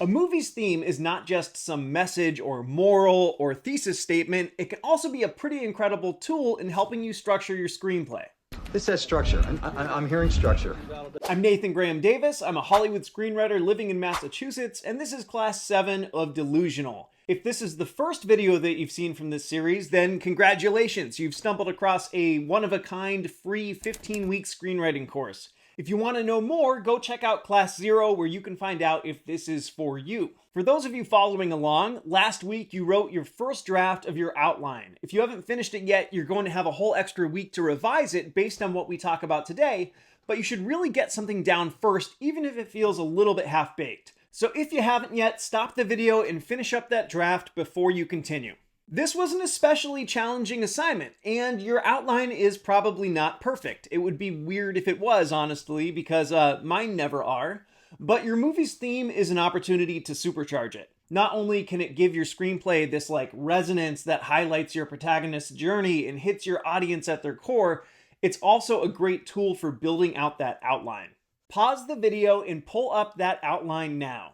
A movie's theme is not just some message or moral or thesis statement, it can also be a pretty incredible tool in helping you structure your screenplay. This has structure. I'm hearing structure. I'm Nathan Graham Davis. I'm a Hollywood screenwriter living in Massachusetts, and this is Class 7 of Delusional. If this is the first video that you've seen from this series, then congratulations! You've stumbled across a one-of-a-kind free 15-week screenwriting course. If you want to know more, go check out Class 0 where you can find out if this is for you. For those of you following along, last week you wrote your first draft of your outline. If you haven't finished it yet, you're going to have a whole extra week to revise it based on what we talk about today, but you should really get something down first, even if it feels a little bit half-baked. So if you haven't yet, stop the video and finish up that draft before you continue. This was an especially challenging assignment, and your outline is probably not perfect. It would be weird if it was, honestly, because mine never are. But your movie's theme is an opportunity to supercharge it. Not only can it give your screenplay this resonance that highlights your protagonist's journey and hits your audience at their core, it's also a great tool for building out that outline. Pause the video and pull up that outline now.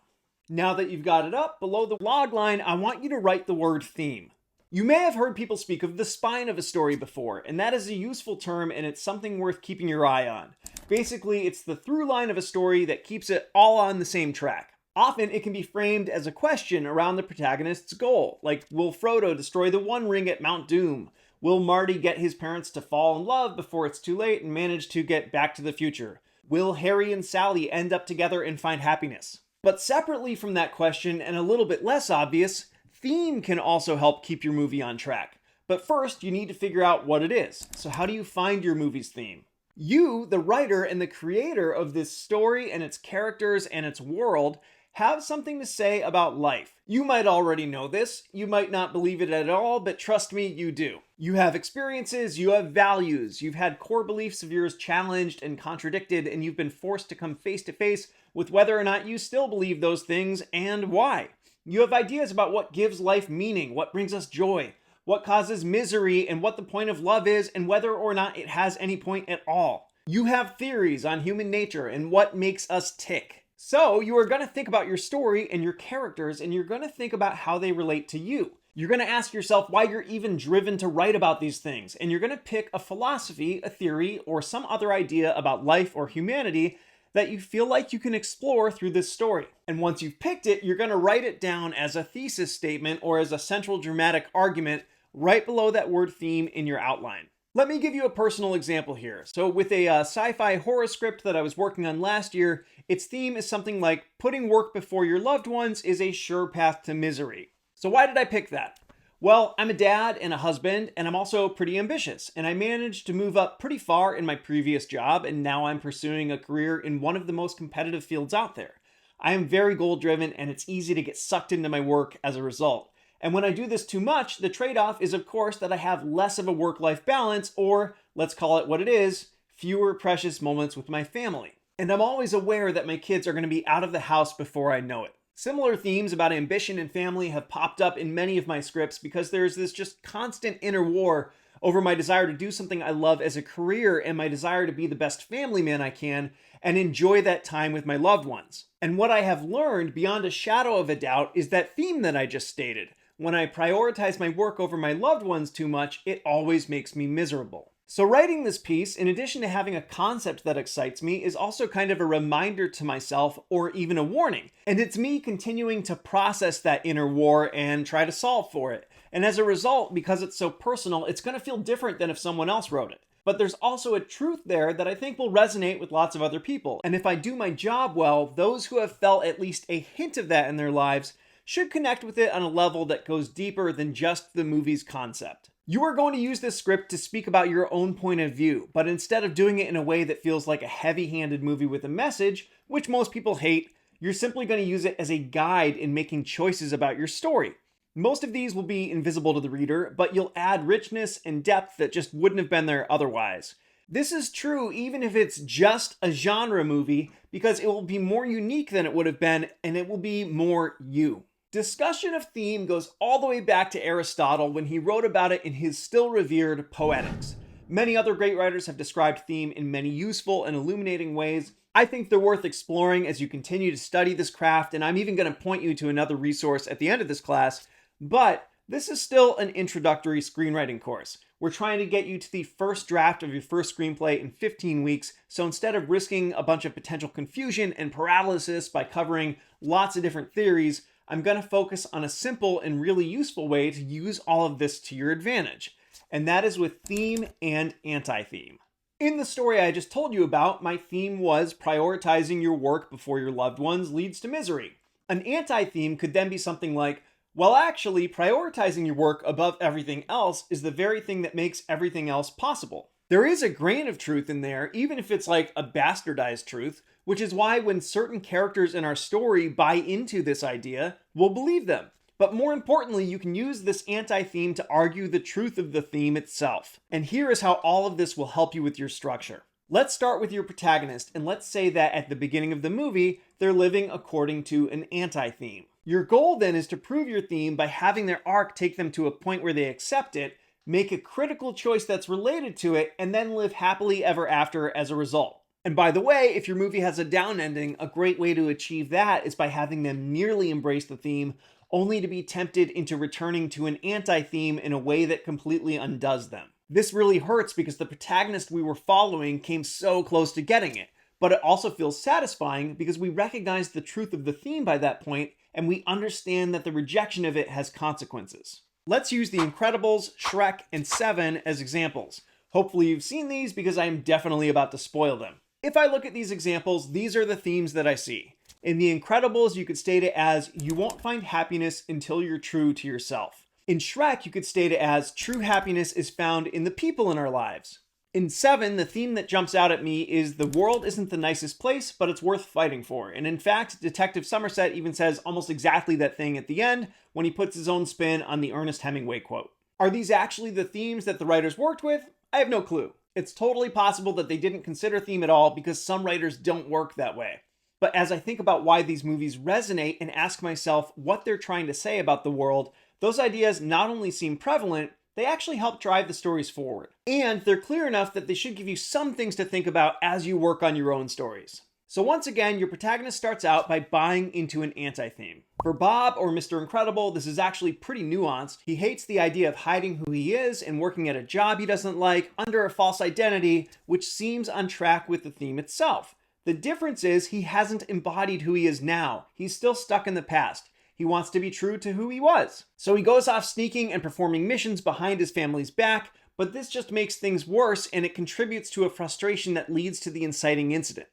Now that you've got it up, below the log line, I want you to write the word theme. You may have heard people speak of the spine of a story before, and that is a useful term and it's something worth keeping your eye on. Basically, it's the through line of a story that keeps it all on the same track. Often, it can be framed as a question around the protagonist's goal, like will Frodo destroy the One Ring at Mount Doom? Will Marty get his parents to fall in love before it's too late and manage to get back to the future? Will Harry and Sally end up together and find happiness? But separately from that question, and a little bit less obvious, theme can also help keep your movie on track. But first, you need to figure out what it is. So how do you find your movie's theme? You, the writer and the creator of this story and its characters and its world, have something to say about life. You might already know this, you might not believe it at all, but trust me, you do. You have experiences, you have values, you've had core beliefs of yours challenged and contradicted, and you've been forced to come face to face with whether or not you still believe those things and why. You have ideas about what gives life meaning, what brings us joy, what causes misery, and what the point of love is, and whether or not it has any point at all. You have theories on human nature and what makes us tick. So you are going to think about your story and your characters, and you're going to think about how they relate to you. You're going to ask yourself why you're even driven to write about these things, and you're going to pick a philosophy, a theory, or some other idea about life or humanity that you feel like you can explore through this story. And once you've picked it, you're going to write it down as a thesis statement or as a central dramatic argument right below that word theme in your outline. Let me give you a personal example here. So with a sci-fi horror script that I was working on last year, its theme is something like putting work before your loved ones is a sure path to misery. So why did I pick that? Well, I'm a dad and a husband, and I'm also pretty ambitious, and I managed to move up pretty far in my previous job, and now I'm pursuing a career in one of the most competitive fields out there. I am very goal-driven, and it's easy to get sucked into my work as a result. And when I do this too much, the trade-off is, of course, that I have less of a work-life balance, or, let's call it what it is, fewer precious moments with my family. And I'm always aware that my kids are going to be out of the house before I know it. Similar themes about ambition and family have popped up in many of my scripts because there's this just constant inner war over my desire to do something I love as a career and my desire to be the best family man I can and enjoy that time with my loved ones. And what I have learned beyond a shadow of a doubt is that theme that I just stated. When I prioritize my work over my loved ones too much, it always makes me miserable. So writing this piece, in addition to having a concept that excites me, is also kind of a reminder to myself, or even a warning. And it's me continuing to process that inner war and try to solve for it. And as a result, because it's so personal, it's going to feel different than if someone else wrote it. But there's also a truth there that I think will resonate with lots of other people. And if I do my job well, those who have felt at least a hint of that in their lives should connect with it on a level that goes deeper than just the movie's concept. You are going to use this script to speak about your own point of view, but instead of doing it in a way that feels like a heavy-handed movie with a message, which most people hate, you're simply going to use it as a guide in making choices about your story. Most of these will be invisible to the reader, but you'll add richness and depth that just wouldn't have been there otherwise. This is true even if it's just a genre movie, because it will be more unique than it would have been, and it will be more you. Discussion of theme goes all the way back to Aristotle when he wrote about it in his still revered Poetics. Many other great writers have described theme in many useful and illuminating ways. I think they're worth exploring as you continue to study this craft, and I'm even going to point you to another resource at the end of this class, but this is still an introductory screenwriting course. We're trying to get you to the first draft of your first screenplay in 15 weeks, so instead of risking a bunch of potential confusion and paralysis by covering lots of different theories, I'm going to focus on a simple and really useful way to use all of this to your advantage, and that is with theme and anti-theme. In the story I just told you about, my theme was prioritizing your work before your loved ones leads to misery. An anti-theme could then be something like, well, actually, prioritizing your work above everything else is the very thing that makes everything else possible. There is a grain of truth in there, even if it's like a bastardized truth, which is why when certain characters in our story buy into this idea, we'll believe them. But more importantly, you can use this anti-theme to argue the truth of the theme itself. And here is how all of this will help you with your structure. Let's start with your protagonist, and let's say that at the beginning of the movie, they're living according to an anti-theme. Your goal then is to prove your theme by having their arc take them to a point where they accept it, make a critical choice that's related to it, and then live happily ever after as a result. And by the way, if your movie has a down ending, a great way to achieve that is by having them nearly embrace the theme, only to be tempted into returning to an anti-theme in a way that completely undoes them. This really hurts because the protagonist we were following came so close to getting it, but it also feels satisfying because we recognize the truth of the theme by that point, and we understand that the rejection of it has consequences. Let's use The Incredibles, Shrek, and Seven as examples. Hopefully you've seen these because I am definitely about to spoil them. If I look at these examples, these are the themes that I see. In The Incredibles, you could state it as, you won't find happiness until you're true to yourself. In Shrek, you could state it as, true happiness is found in the people in our lives. In Seven, the theme that jumps out at me is the world isn't the nicest place, but it's worth fighting for. And in fact, Detective Somerset even says almost exactly that thing at the end when he puts his own spin on the Ernest Hemingway quote. Are these actually the themes that the writers worked with? I have no clue. It's totally possible that they didn't consider theme at all because some writers don't work that way. But as I think about why these movies resonate and ask myself what they're trying to say about the world, those ideas not only seem prevalent, they actually help drive the stories forward. And they're clear enough that they should give you some things to think about as you work on your own stories. So once again, your protagonist starts out by buying into an anti-theme. For Bob, or Mr. Incredible, this is actually pretty nuanced. He hates the idea of hiding who he is and working at a job he doesn't like under a false identity, which seems on track with the theme itself. The difference is he hasn't embodied who he is now. He's still stuck in the past. He wants to be true to who he was. So he goes off sneaking and performing missions behind his family's back, but this just makes things worse and it contributes to a frustration that leads to the inciting incident.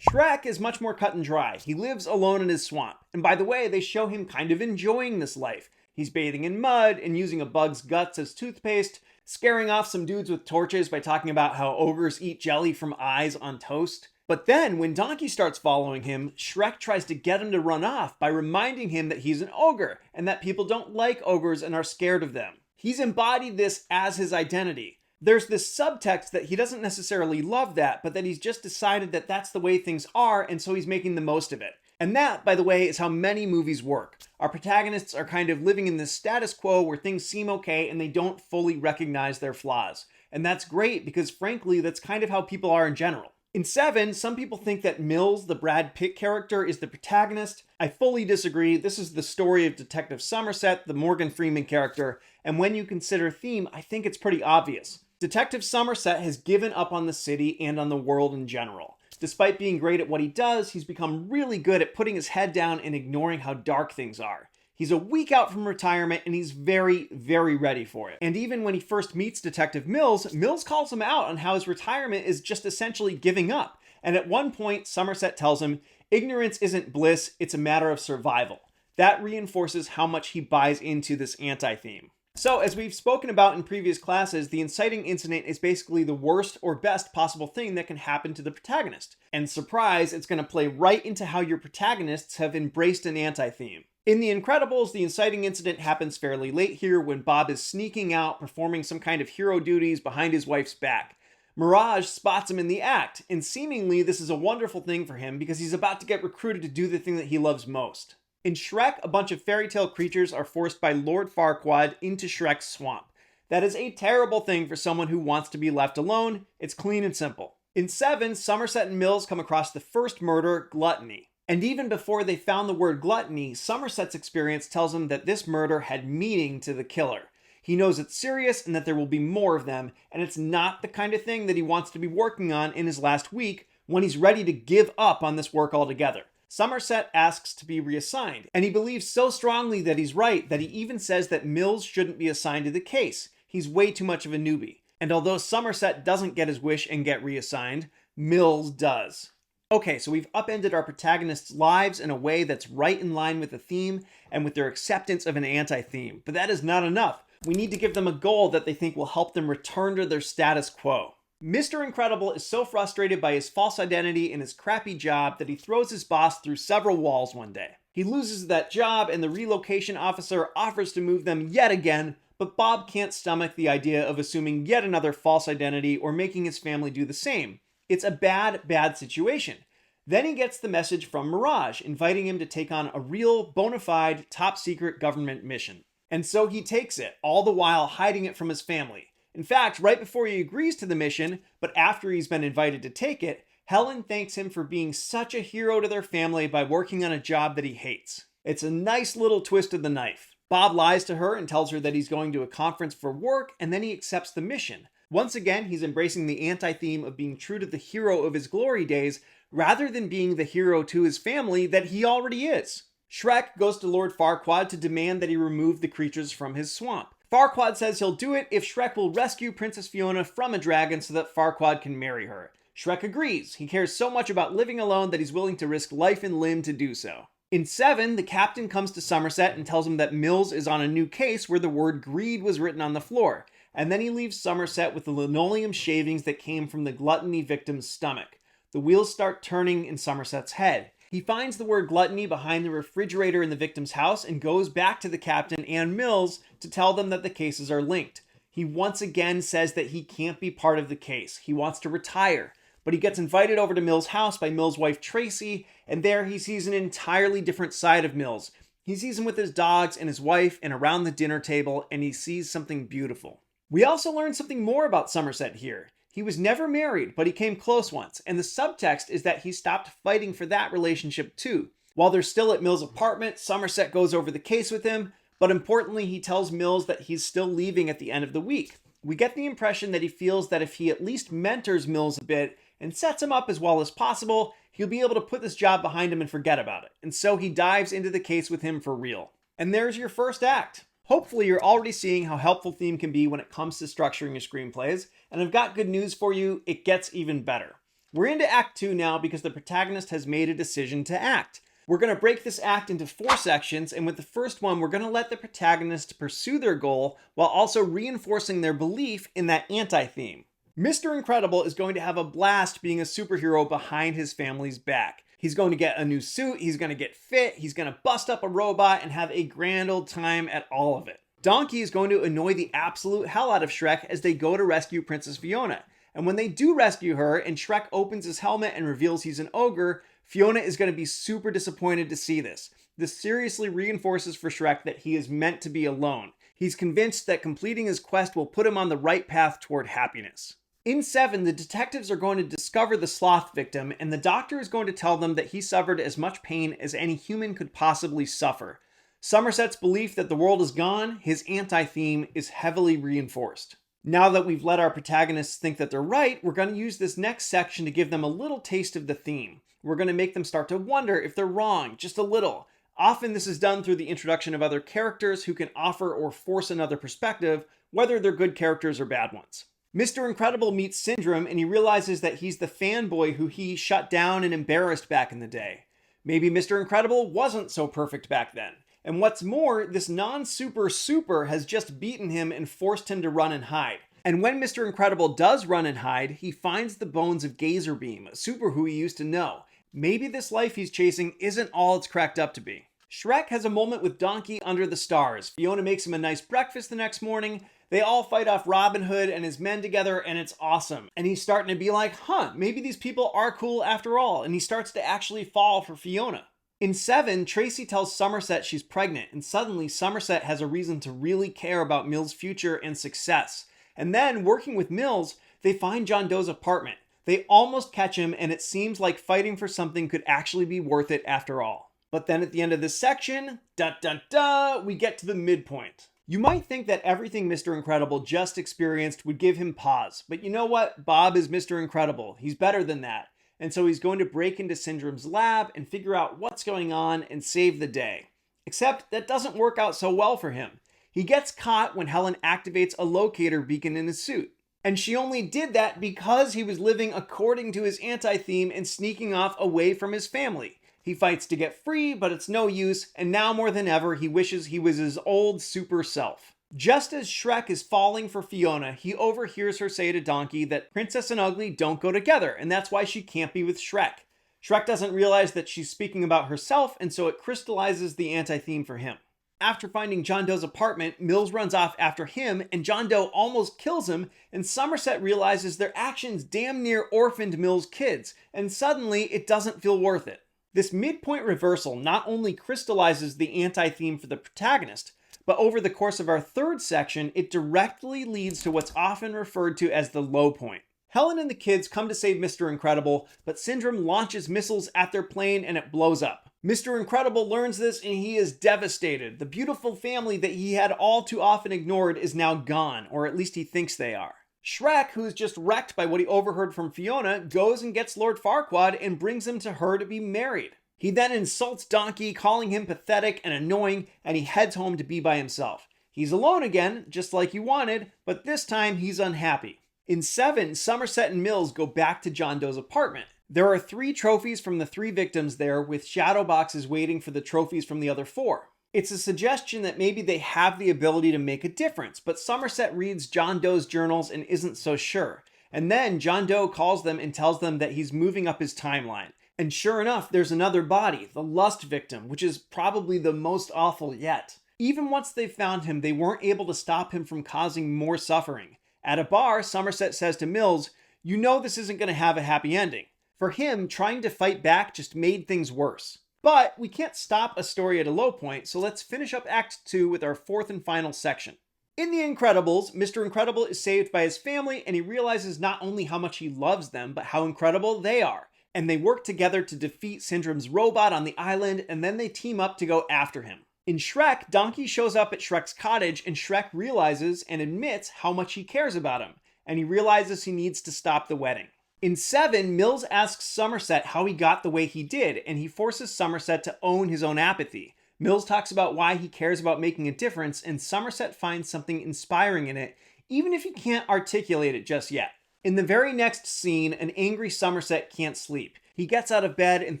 Shrek is much more cut and dry. He lives alone in his swamp. And by the way, they show him kind of enjoying this life. He's bathing in mud and using a bug's guts as toothpaste, scaring off some dudes with torches by talking about how ogres eat jelly from eyes on toast. But then, when Donkey starts following him, Shrek tries to get him to run off by reminding him that he's an ogre and that people don't like ogres and are scared of them. He's embodied this as his identity. There's this subtext that he doesn't necessarily love that, but that he's just decided that that's the way things are, and so he's making the most of it. And that, by the way, is how many movies work. Our protagonists are kind of living in this status quo where things seem okay and they don't fully recognize their flaws. And that's great because, frankly, that's kind of how people are in general. In Seven, some people think that Mills, the Brad Pitt character, is the protagonist. I fully disagree. This is the story of Detective Somerset, the Morgan Freeman character, and when you consider theme, I think it's pretty obvious. Detective Somerset has given up on the city and on the world in general. Despite being great at what he does, he's become really good at putting his head down and ignoring how dark things are. He's a week out from retirement and he's very, very ready for it. And even when he first meets Detective Mills, Mills calls him out on how his retirement is just essentially giving up. And at one point, Somerset tells him, ignorance isn't bliss, it's a matter of survival. That reinforces how much he buys into this anti-theme. So, as we've spoken about in previous classes, the inciting incident is basically the worst or best possible thing that can happen to the protagonist. And surprise, it's going to play right into how your protagonists have embraced an anti-theme. In The Incredibles, the inciting incident happens fairly late here when Bob is sneaking out, performing some kind of hero duties behind his wife's back. Mirage spots him in the act, and seemingly this is a wonderful thing for him because he's about to get recruited to do the thing that he loves most. In Shrek, a bunch of fairy tale creatures are forced by Lord Farquaad into Shrek's swamp. That is a terrible thing for someone who wants to be left alone. It's clean and simple. In 7, Somerset and Mills come across the first murder, gluttony. And even before they found the word gluttony, Somerset's experience tells him that this murder had meaning to the killer. He knows it's serious and that there will be more of them, and it's not the kind of thing that he wants to be working on in his last week when he's ready to give up on this work altogether. Somerset asks to be reassigned, and he believes so strongly that he's right that he even says that Mills shouldn't be assigned to the case. He's way too much of a newbie. And although Somerset doesn't get his wish and get reassigned, Mills does. Okay, so we've upended our protagonists' lives in a way that's right in line with the theme and with their acceptance of an anti-theme. But that is not enough. We need to give them a goal that they think will help them return to their status quo. Mr. Incredible is so frustrated by his false identity and his crappy job that he throws his boss through several walls one day. He loses that job and the relocation officer offers to move them yet again, but Bob can't stomach the idea of assuming yet another false identity or making his family do the same. It's a bad, bad situation. Then he gets the message from Mirage, inviting him to take on a real, bona fide, top secret government mission. And so he takes it, all the while hiding it from his family. In fact, right before he agrees to the mission, but after he's been invited to take it, Helen thanks him for being such a hero to their family by working on a job that he hates. It's a nice little twist of the knife. Bob lies to her and tells her that he's going to a conference for work, and then he accepts the mission. Once again, he's embracing the anti-theme of being true to the hero of his glory days, rather than being the hero to his family that he already is. Shrek goes to Lord Farquaad to demand that he remove the creatures from his swamp. Farquaad says he'll do it if Shrek will rescue Princess Fiona from a dragon so that Farquaad can marry her. Shrek agrees. He cares so much about living alone that he's willing to risk life and limb to do so. In 7, the captain comes to Somerset and tells him that Mills is on a new case where the word greed was written on the floor, and then he leaves Somerset with the linoleum shavings that came from the gluttony victim's stomach. The wheels start turning in Somerset's head. He finds the word gluttony behind the refrigerator in the victim's house and goes back to the captain and Mills to tell them that the cases are linked. He once again says that he can't be part of the case. He wants to retire. But he gets invited over to Mills' house by Mills' wife Tracy, and there he sees an entirely different side of Mills. He sees him with his dogs and his wife and around the dinner table, and he sees something beautiful. We also learn something more about Somerset here. He was never married, but he came close once, and the subtext is that he stopped fighting for that relationship too. While they're still at Mills' apartment, Somerset goes over the case with him, but importantly, he tells Mills that he's still leaving at the end of the week. We get the impression that he feels that if he at least mentors Mills a bit and sets him up as well as possible, he'll be able to put this job behind him and forget about it. And so he dives into the case with him for real. And there's your first act. Hopefully you're already seeing how helpful theme can be when it comes to structuring your screenplays, and I've got good news for you, it gets even better. We're into Act 2 now because the protagonist has made a decision to act. We're going to break this act into 4 sections, and with the first one, we're going to let the protagonist pursue their goal while also reinforcing their belief in that anti-theme. Mr. Incredible is going to have a blast being a superhero behind his family's back. He's going to get a new suit, he's going to get fit, he's going to bust up a robot and have a grand old time at all of it. Donkey is going to annoy the absolute hell out of Shrek as they go to rescue Princess Fiona. And when they do rescue her and Shrek opens his helmet and reveals he's an ogre, Fiona is going to be super disappointed to see this. This seriously reinforces for Shrek that he is meant to be alone. He's convinced that completing his quest will put him on the right path toward happiness. In 7, the detectives are going to discover the sloth victim, and the doctor is going to tell them that he suffered as much pain as any human could possibly suffer. Somerset's belief that the world is gone, his anti-theme, is heavily reinforced. Now that we've let our protagonists think that they're right, we're going to use this next section to give them a little taste of the theme. We're going to make them start to wonder if they're wrong, just a little. Often this is done through the introduction of other characters who can offer or force another perspective, whether they're good characters or bad ones. Mr. Incredible meets Syndrome and he realizes that he's the fanboy who he shut down and embarrassed back in the day. Maybe Mr. Incredible wasn't so perfect back then. And what's more, this non-super has just beaten him and forced him to run and hide. And when Mr. Incredible does run and hide, he finds the bones of Gazerbeam, a super who he used to know. Maybe this life he's chasing isn't all it's cracked up to be. Shrek has a moment with Donkey under the stars. Fiona makes him a nice breakfast the next morning. They all fight off Robin Hood and his men together, and it's awesome. And he's starting to be like, maybe these people are cool after all. And he starts to actually fall for Fiona. In 7, Tracy tells Somerset she's pregnant, and suddenly Somerset has a reason to really care about Mills' future and success. And then, working with Mills, they find John Doe's apartment. They almost catch him, and it seems like fighting for something could actually be worth it after all. But then at the end of this section, we get to the midpoint. You might think that everything Mr. Incredible just experienced would give him pause, but you know what? Bob is Mr. Incredible. He's better than that. And so he's going to break into Syndrome's lab and figure out what's going on and save the day. Except that doesn't work out so well for him. He gets caught when Helen activates a locator beacon in his suit. And she only did that because he was living according to his anti-theme and sneaking off away from his family. He fights to get free, but it's no use, and now more than ever, he wishes he was his old super self. Just as Shrek is falling for Fiona, he overhears her say to Donkey that Princess and Ugly don't go together, and that's why she can't be with Shrek. Shrek doesn't realize that she's speaking about herself, and so it crystallizes the anti-theme for him. After finding John Doe's apartment, Mills runs off after him, and John Doe almost kills him, and Somerset realizes their actions damn near orphaned Mills' kids, and suddenly it doesn't feel worth it. This midpoint reversal not only crystallizes the anti-theme for the protagonist, but over the course of our third section, it directly leads to what's often referred to as the low point. Helen and the kids come to save Mr. Incredible, but Syndrome launches missiles at their plane and it blows up. Mr. Incredible learns this and he is devastated. The beautiful family that he had all too often ignored is now gone, or at least he thinks they are. Shrek, who is just wrecked by what he overheard from Fiona, goes and gets Lord Farquaad and brings him to her to be married. He then insults Donkey, calling him pathetic and annoying, and he heads home to be by himself. He's alone again, just like he wanted, but this time he's unhappy. In 7, Somerset and Mills go back to John Doe's apartment. There are 3 trophies from the 3 victims there, with shadow boxes waiting for the trophies from the other 4. It's a suggestion that maybe they have the ability to make a difference, but Somerset reads John Doe's journals and isn't so sure. And then John Doe calls them and tells them that he's moving up his timeline. And sure enough, there's another body, the lust victim, which is probably the most awful yet. Even once they found him, they weren't able to stop him from causing more suffering. At a bar, Somerset says to Mills, "You know this isn't going to have a happy ending." For him, trying to fight back just made things worse. But we can't stop a story at a low point, so let's finish up Act 2 with our 4th and final section. In The Incredibles, Mr. Incredible is saved by his family, and he realizes not only how much he loves them, but how incredible they are. And they work together to defeat Syndrome's robot on the island, and then they team up to go after him. In Shrek, Donkey shows up at Shrek's cottage, and Shrek realizes and admits how much he cares about him, and he realizes he needs to stop the wedding. In 7, Mills asks Somerset how he got the way he did, and he forces Somerset to own his own apathy. Mills talks about why he cares about making a difference, and Somerset finds something inspiring in it, even if he can't articulate it just yet. In the very next scene, an angry Somerset can't sleep. He gets out of bed and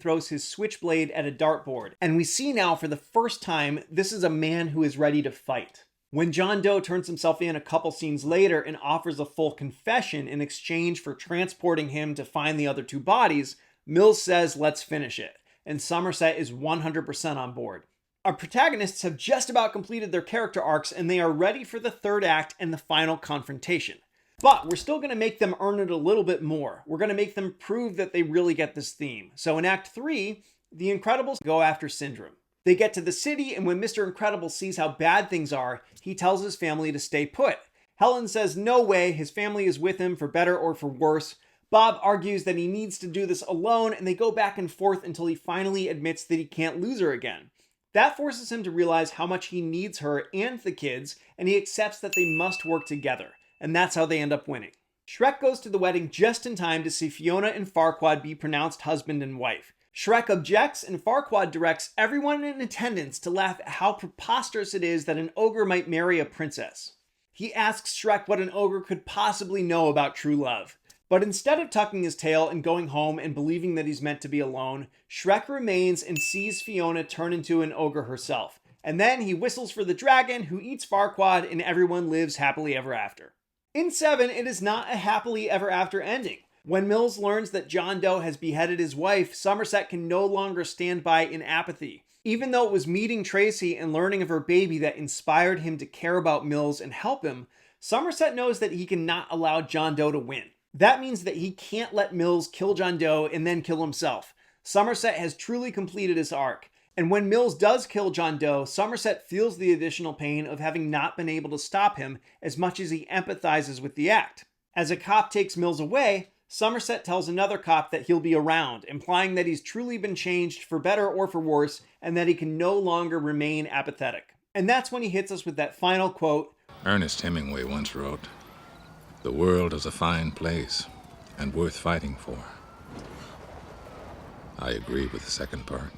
throws his switchblade at a dartboard, and we see now for the first time, this is a man who is ready to fight. When John Doe turns himself in a couple scenes later and offers a full confession in exchange for transporting him to find the other 2 bodies, Mills says, "Let's finish it," and Somerset is 100% on board. Our protagonists have just about completed their character arcs and they are ready for the 3rd act and the final confrontation. But we're still going to make them earn it a little bit more. We're going to make them prove that they really get this theme. So in Act 3, the Incredibles go after Syndrome. They get to the city, and when Mr. Incredible sees how bad things are, he tells his family to stay put. Helen says no way, his family is with him for better or for worse. Bob argues that he needs to do this alone, and they go back and forth until he finally admits that he can't lose her again. That forces him to realize how much he needs her and the kids, and he accepts that they must work together. And that's how they end up winning. Shrek goes to the wedding just in time to see Fiona and Farquaad be pronounced husband and wife. Shrek objects, and Farquaad directs everyone in attendance to laugh at how preposterous it is that an ogre might marry a princess. He asks Shrek what an ogre could possibly know about true love. But instead of tucking his tail and going home and believing that he's meant to be alone, Shrek remains and sees Fiona turn into an ogre herself. And then he whistles for the dragon, who eats Farquaad, and everyone lives happily ever after. In 7, it is not a happily ever after ending. When Mills learns that John Doe has beheaded his wife, Somerset can no longer stand by in apathy. Even though it was meeting Tracy and learning of her baby that inspired him to care about Mills and help him, Somerset knows that he cannot allow John Doe to win. That means that he can't let Mills kill John Doe and then kill himself. Somerset has truly completed his arc. And when Mills does kill John Doe, Somerset feels the additional pain of having not been able to stop him as much as he empathizes with the act. As a cop takes Mills away, Somerset tells another cop that he'll be around, implying that he's truly been changed for better or for worse, and that he can no longer remain apathetic. And that's when he hits us with that final quote. Ernest Hemingway once wrote, "The world is a fine place and worth fighting for." I agree with the second part.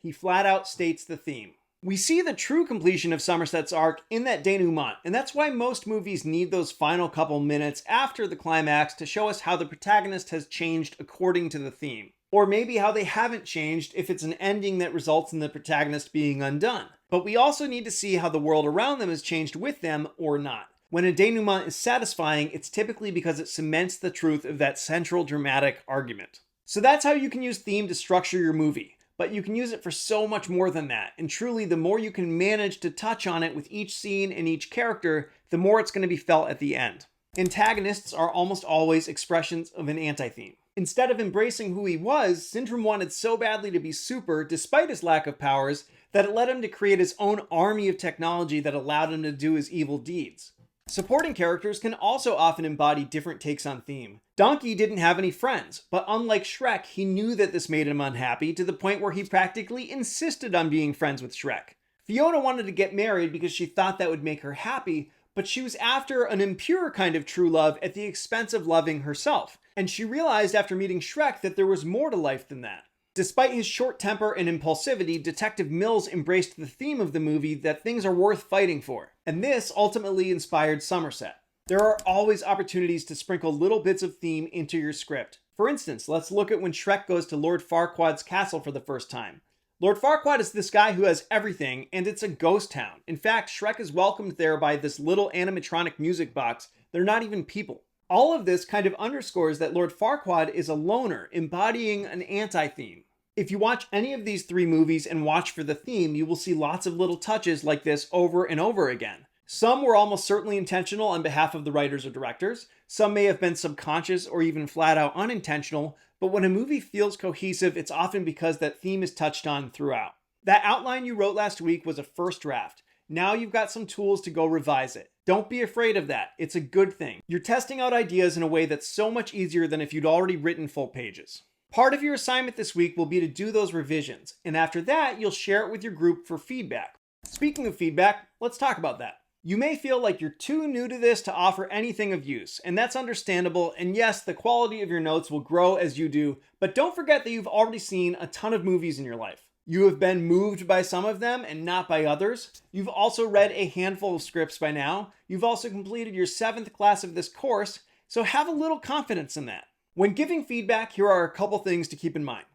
He flat out states the theme. We see the true completion of Somerset's arc in that denouement, and that's why most movies need those final couple minutes after the climax to show us how the protagonist has changed according to the theme. Or maybe how they haven't changed if it's an ending that results in the protagonist being undone. But we also need to see how the world around them has changed with them or not. When a denouement is satisfying, it's typically because it cements the truth of that central dramatic argument. So that's how you can use theme to structure your movie. But you can use it for so much more than that. And truly, the more you can manage to touch on it with each scene and each character, the more it's going to be felt at the end. Antagonists are almost always expressions of an anti-theme. Instead of embracing who he was, Syndrome wanted so badly to be super, despite his lack of powers, that it led him to create his own army of technology that allowed him to do his evil deeds. Supporting characters can also often embody different takes on theme. Donkey didn't have any friends, but unlike Shrek, he knew that this made him unhappy to the point where he practically insisted on being friends with Shrek. Fiona wanted to get married because she thought that would make her happy, but she was after an impure kind of true love at the expense of loving herself. And she realized after meeting Shrek that there was more to life than that. Despite his short temper and impulsivity, Detective Mills embraced the theme of the movie that things are worth fighting for. And this ultimately inspired Somerset. There are always opportunities to sprinkle little bits of theme into your script. For instance, let's look at when Shrek goes to Lord Farquaad's castle for the first time. Lord Farquaad is this guy who has everything, and it's a ghost town. In fact, Shrek is welcomed there by this little animatronic music box. They're not even people. All of this kind of underscores that Lord Farquaad is a loner, embodying an anti-theme. If you watch any of these three movies and watch for the theme, you will see lots of little touches like this over and over again. Some were almost certainly intentional on behalf of the writers or directors. Some may have been subconscious or even flat out unintentional, but when a movie feels cohesive, it's often because that theme is touched on throughout. That outline you wrote last week was a first draft. Now you've got some tools to go revise it. Don't be afraid of that. It's a good thing. You're testing out ideas in a way that's so much easier than if you'd already written full pages. Part of your assignment this week will be to do those revisions, and after that, you'll share it with your group for feedback. Speaking of feedback, let's talk about that. You may feel like you're too new to this to offer anything of use, and that's understandable, and yes, the quality of your notes will grow as you do, but don't forget that you've already seen a ton of movies in your life. You have been moved by some of them and not by others. You've also read a handful of scripts by now. You've also completed your 7th class of this course, so have a little confidence in that. When giving feedback, here are a couple things to keep in mind.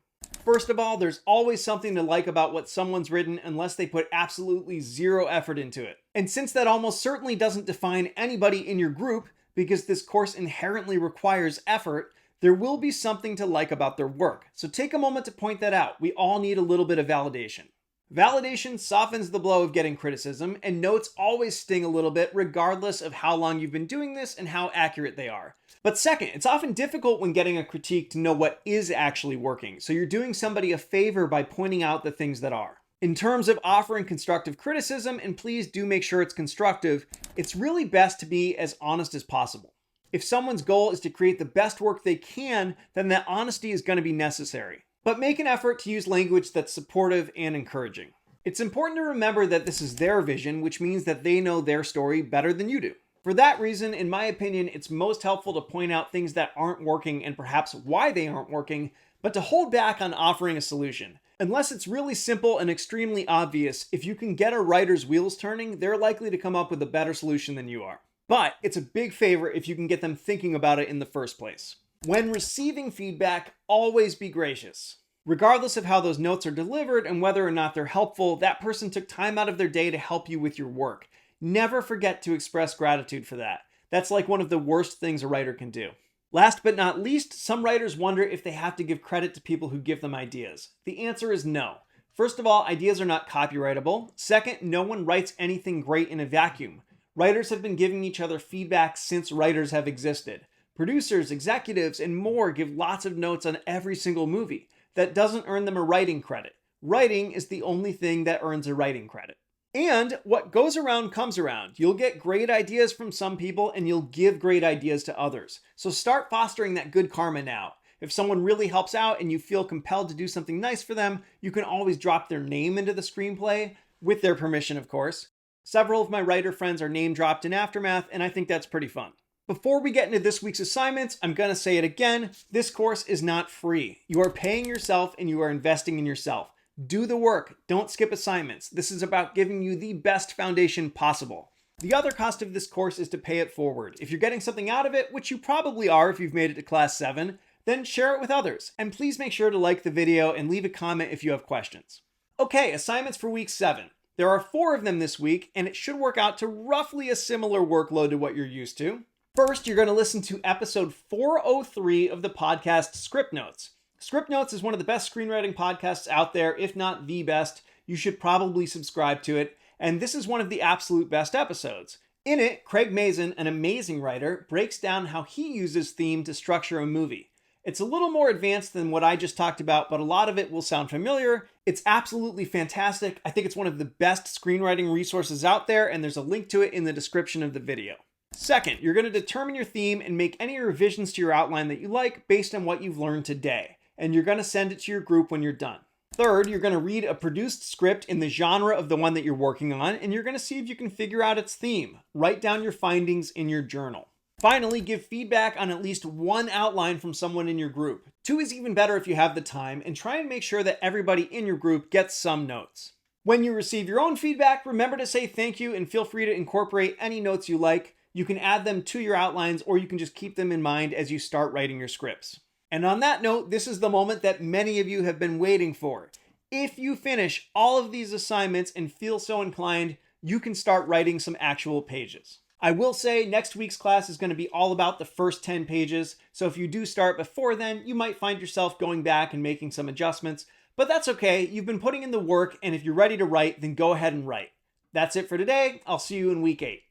First of all, there's always something to like about what someone's written unless they put absolutely zero effort into it. And since that almost certainly doesn't define anybody in your group, because this course inherently requires effort, there will be something to like about their work. So take a moment to point that out. We all need a little bit of validation. Validation softens the blow of getting criticism, and notes always sting a little bit regardless of how long you've been doing this and how accurate they are. But second, it's often difficult when getting a critique to know what is actually working, so you're doing somebody a favor by pointing out the things that are. In terms of offering constructive criticism, and please do make sure it's constructive, it's really best to be as honest as possible. If someone's goal is to create the best work they can, then that honesty is going to be necessary. But make an effort to use language that's supportive and encouraging. It's important to remember that this is their vision, which means that they know their story better than you do. For that reason, in my opinion, it's most helpful to point out things that aren't working and perhaps why they aren't working, but to hold back on offering a solution. Unless it's really simple and extremely obvious, if you can get a writer's wheels turning, they're likely to come up with a better solution than you are. But it's a big favor if you can get them thinking about it in the first place. When receiving feedback, always be gracious. Regardless of how those notes are delivered and whether or not they're helpful, that person took time out of their day to help you with your work. Never forget to express gratitude for that. That's like one of the worst things a writer can do. Last but not least, some writers wonder if they have to give credit to people who give them ideas. The answer is no. First of all, ideas are not copyrightable. Second, no one writes anything great in a vacuum. Writers have been giving each other feedback since writers have existed. Producers, executives, and more give lots of notes on every single movie. that doesn't earn them a writing credit. Writing is the only thing that earns a writing credit. And what goes around comes around. You'll get great ideas from some people and you'll give great ideas to others. So start fostering that good karma now. If someone really helps out and you feel compelled to do something nice for them, you can always drop their name into the screenplay, with their permission, of course. Several of my writer friends are name dropped in Aftermath, and I think that's pretty fun. Before we get into this week's assignments, I'm going to say it again. This course is not free. You are paying yourself and you are investing in yourself. Do the work. Don't skip assignments. This is about giving you the best foundation possible. The other cost of this course is to pay it forward. If you're getting something out of it, which you probably are if you've made it to class 7, then share it with others. And please make sure to like the video and leave a comment if you have questions. Okay, assignments for week 7. There are 4 of them this week, and it should work out to roughly a similar workload to what you're used to. First, you're going to listen to episode 403 of the podcast Scriptnotes. Scriptnotes is one of the best screenwriting podcasts out there, if not the best. You should probably subscribe to it, and this is one of the absolute best episodes. In it, Craig Mazin, an amazing writer, breaks down how he uses theme to structure a movie. It's a little more advanced than what I just talked about, but a lot of it will sound familiar. It's absolutely fantastic. I think it's one of the best screenwriting resources out there, and there's a link to it in the description of the video. Second, you're going to determine your theme and make any revisions to your outline that you like based on what you've learned today, and you're going to send it to your group when you're done. Third, you're going to read a produced script in the genre of the one that you're working on, and you're going to see if you can figure out its theme. Write down your findings in your journal. Finally, give feedback on at least 1 outline from someone in your group. 2 is even better if you have the time, and try and make sure that everybody in your group gets some notes. When you receive your own feedback, remember to say thank you and feel free to incorporate any notes you like. You can add them to your outlines, or you can just keep them in mind as you start writing your scripts. And on that note, this is the moment that many of you have been waiting for. If you finish all of these assignments and feel so inclined, you can start writing some actual pages. I will say next week's class is going to be all about the first 10 pages, so if you do start before then, you might find yourself going back and making some adjustments, but that's okay. You've been putting in the work, and if you're ready to write, then go ahead and write. That's it for today. I'll see you in week 8.